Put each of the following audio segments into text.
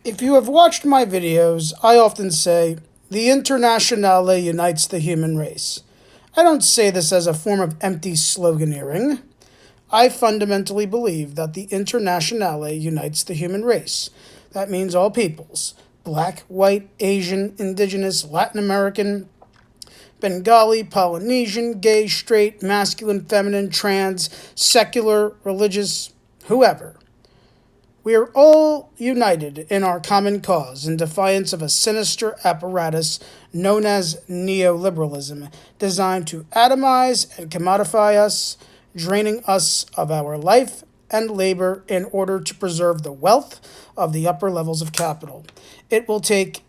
If you have watched my videos, I often say, the Internationale unites the human race. I don't say this as a form of empty sloganeering. I fundamentally believe that the Internationale unites the human race. That means all peoples: black, white, Asian, indigenous, Latin American, Bengali, Polynesian, gay, straight, masculine, feminine, trans, secular, religious, whoever. We are all united in our common cause in defiance of a sinister apparatus known as neoliberalism, designed to atomize and commodify us, draining us of our life and labor in order to preserve the wealth of the upper levels of capital. It will take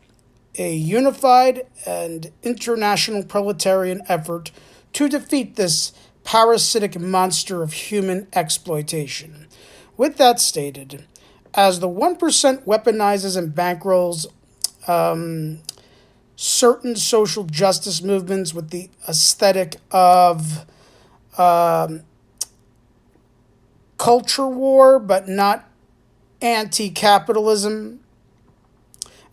a unified and international proletarian effort to defeat this parasitic monster of human exploitation. With that stated, as the 1% weaponizes and bankrolls certain social justice movements with the aesthetic of culture war, but not anti-capitalism,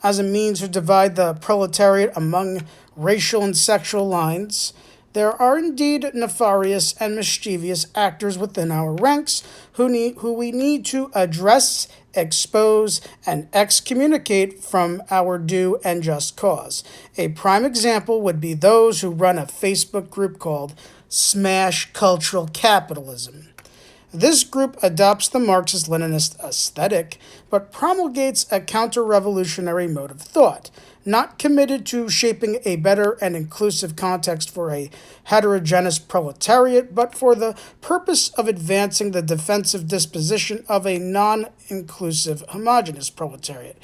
as a means to divide the proletariat among racial and sexual lines, there are indeed nefarious and mischievous actors within our ranks who we need to address, expose, and excommunicate from our due and just cause. A prime example would be those who run a Facebook group called Smash Cultural Capitalism. This group adopts the Marxist-Leninist aesthetic, but promulgates a counter-revolutionary mode of thought, not committed to shaping a better and inclusive context for a heterogeneous proletariat, but for the purpose of advancing the defensive disposition of a non-inclusive, homogeneous proletariat.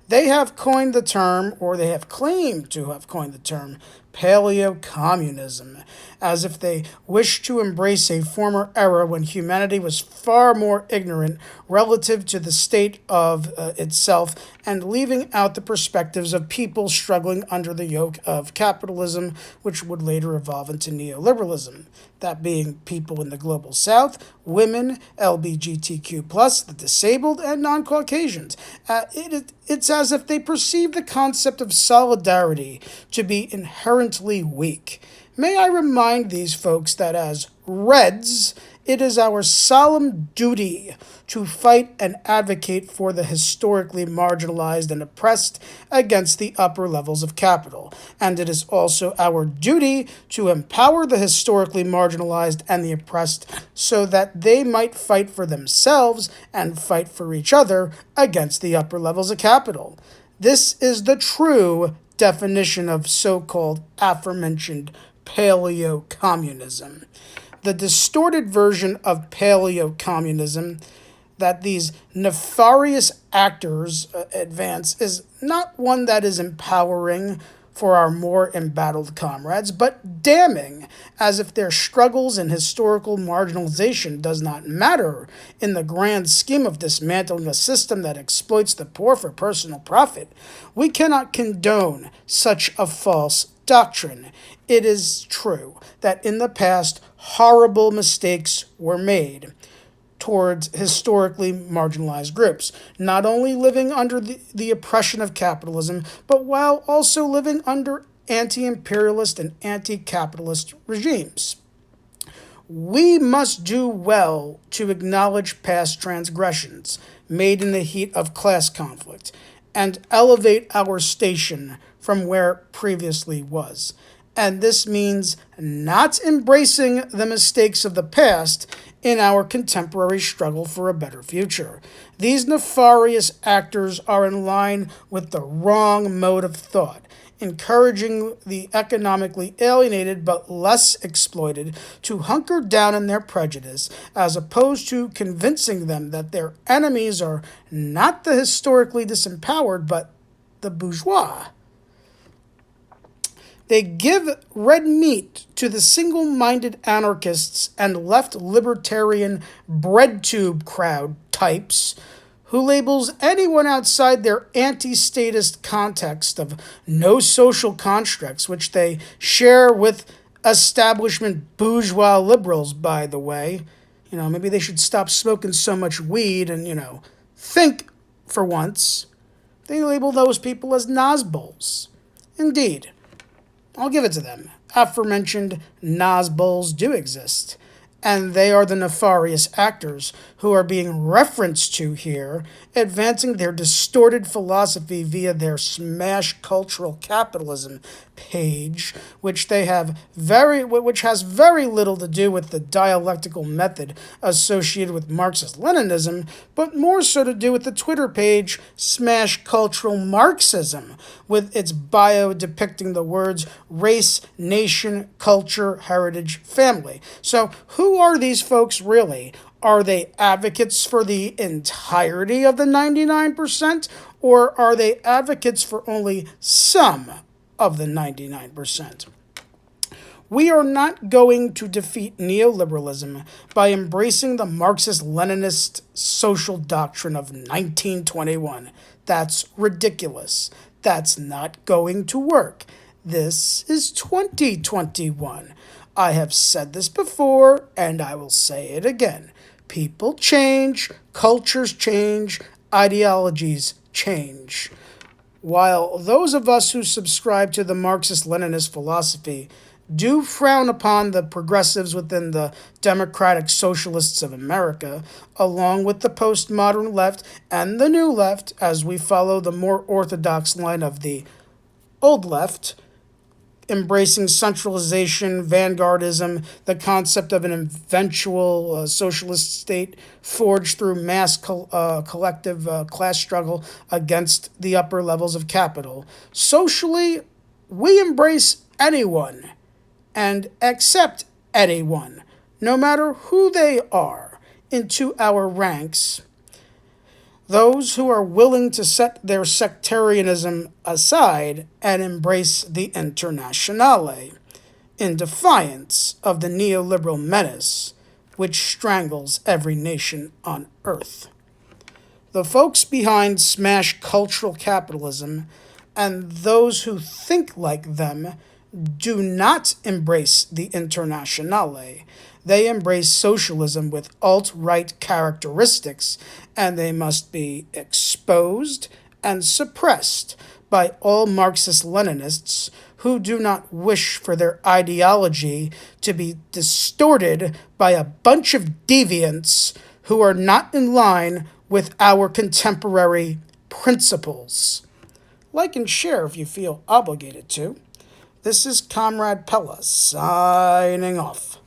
They have coined the term, or they have claimed to have coined the term, Paleo-Communism, as if they wish to embrace a former era when humanity was far more ignorant relative to the state of itself, and leaving out the perspectives of people struggling under the yoke of capitalism, which would later evolve into neoliberalism. That being people in the global south, women, LGBTQ+, the disabled, and non-Caucasians. It's as if they perceive the concept of solidarity to be inherently weak. May I remind these folks that as Reds, it is our solemn duty to fight and advocate for the historically marginalized and oppressed against the upper levels of capital. And it is also our duty to empower the historically marginalized and the oppressed so that they might fight for themselves and fight for each other against the upper levels of capital. This is the true definition of so-called aforementioned Paleo-Communism. The distorted version of Paleo-Communism that these nefarious actors advance is not one that is empowering for our more embattled comrades, but damning, as if their struggles and historical marginalization does not matter in the grand scheme of dismantling a system that exploits the poor for personal profit. We cannot condone such a false doctrine. It is true that in the past, horrible mistakes were made towards historically marginalized groups, not only living under the oppression of capitalism, but while also living under anti-imperialist and anti-capitalist regimes. We must do well to acknowledge past transgressions made in the heat of class conflict and elevate our station from where it previously was. And this means not embracing the mistakes of the past in our contemporary struggle for a better future. These nefarious actors are in line with the wrong mode of thought, encouraging the economically alienated but less exploited to hunker down in their prejudice, as opposed to convincing them that their enemies are not the historically disempowered, but the bourgeois. They give red meat to the single-minded anarchists and left libertarian bread tube crowd types who labels anyone outside their anti-statist context of no social constructs, which they share with establishment bourgeois liberals, by the way. Maybe they should stop smoking so much weed and, think for once. They label those people as Nazbols. Indeed, I'll give it to them. Aforementioned Nazbols do exist, and they are the nefarious actors who are being referenced to here, advancing their distorted philosophy via their Smash Cultural Capitalism page, which has very little to do with the dialectical method associated with Marxist-Leninism, but more so to do with the Twitter page Smash Cultural Marxism, with its bio depicting the words race, nation, culture, heritage, family. So who are these folks really? Are they advocates for the entirety of the 99%, or are they advocates for only some of the 99%? We are not going to defeat neoliberalism by embracing the Marxist-Leninist social doctrine of 1921. That's ridiculous. That's not going to work. This is 2021. I have said this before, and I will say it again. People change, cultures change, ideologies change. While those of us who subscribe to the Marxist-Leninist philosophy do frown upon the progressives within the Democratic Socialists of America, along with the postmodern left and the new left, as we follow the more orthodox line of the old left, embracing centralization, vanguardism, the concept of an eventual socialist state forged through mass collective class struggle against the upper levels of capital. Socially, we embrace anyone and accept anyone, no matter who they are, into our ranks. Those who are willing to set their sectarianism aside and embrace the Internationale, in defiance of the neoliberal menace which strangles every nation on earth. The folks behind Smash Cultural Capitalism and those who think like them do not embrace the Internationale. They embrace socialism with alt-right characteristics, and they must be exposed and suppressed by all Marxist-Leninists who do not wish for their ideology to be distorted by a bunch of deviants who are not in line with our contemporary principles. Like and share if you feel obligated to. This is Comrade Pella signing off.